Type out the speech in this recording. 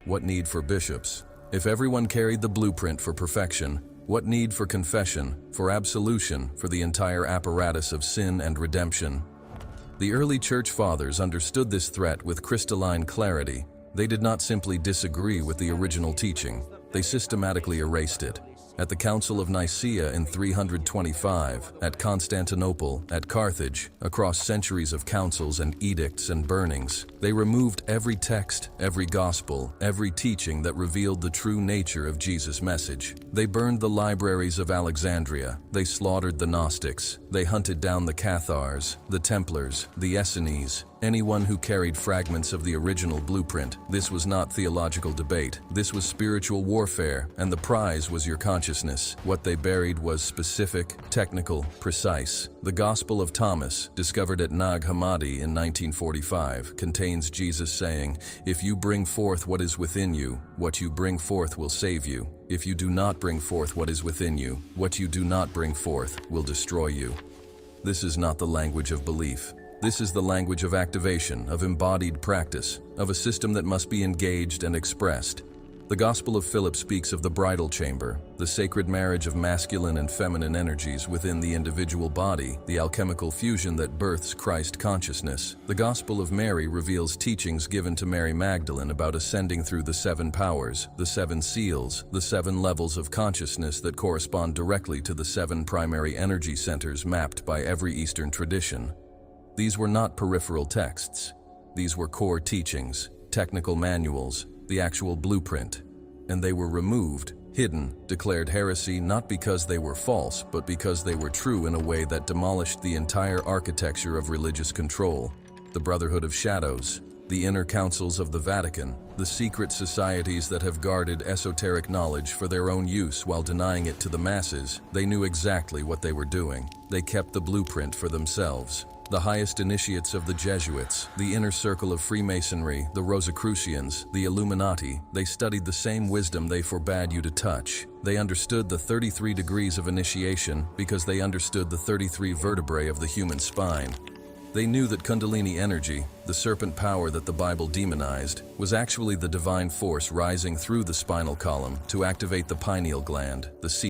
What need for bishops? If everyone carried the blueprint for perfection, what need for confession, for absolution, for the entire apparatus of sin and redemption? The early church fathers understood this threat with crystalline clarity. They did not simply disagree with the original teaching, they systematically erased it. At the Council of Nicaea in 325, at Constantinople, at Carthage, across centuries of councils and edicts and burnings, they removed every text, every gospel, every teaching that revealed the true nature of Jesus' message. They burned the libraries of Alexandria, they slaughtered the Gnostics, they hunted down the Cathars, the Templars, the Essenes, anyone who carried fragments of the original blueprint. This was not theological debate, this was spiritual warfare, and the prize was your consciousness. What they buried was specific, technical, precise. The Gospel of Thomas, discovered at Nag Hammadi in 1945, contains Jesus saying, "If you bring forth what is within you, what you bring forth will save you. If you do not bring forth what is within you, what you do not bring forth will destroy you." This is not the language of belief. This is the language of activation, of embodied practice, of a system that must be engaged and expressed. The Gospel of Philip speaks of the bridal chamber, the sacred marriage of masculine and feminine energies within the individual body, the alchemical fusion that births Christ consciousness. The Gospel of Mary reveals teachings given to Mary Magdalene about ascending through the seven powers, the seven seals, the seven levels of consciousness that correspond directly to the seven primary energy centers mapped by every Eastern tradition. These were not peripheral texts. These were core teachings, technical manuals, the actual blueprint. And they were removed, hidden, declared heresy not because they were false, but because they were true in a way that demolished the entire architecture of religious control. The Brotherhood of Shadows, the inner councils of the Vatican, the secret societies that have guarded esoteric knowledge for their own use while denying it to the masses, they knew exactly what they were doing. They kept the blueprint for themselves. The highest initiates of the Jesuits, the inner circle of Freemasonry, the Rosicrucians, the Illuminati, they studied the same wisdom they forbade you to touch. They understood the 33 degrees of initiation because they understood the 33 vertebrae of the human spine. They knew that Kundalini energy, the serpent power that the Bible demonized, was actually the divine force rising through the spinal column to activate the pineal gland, the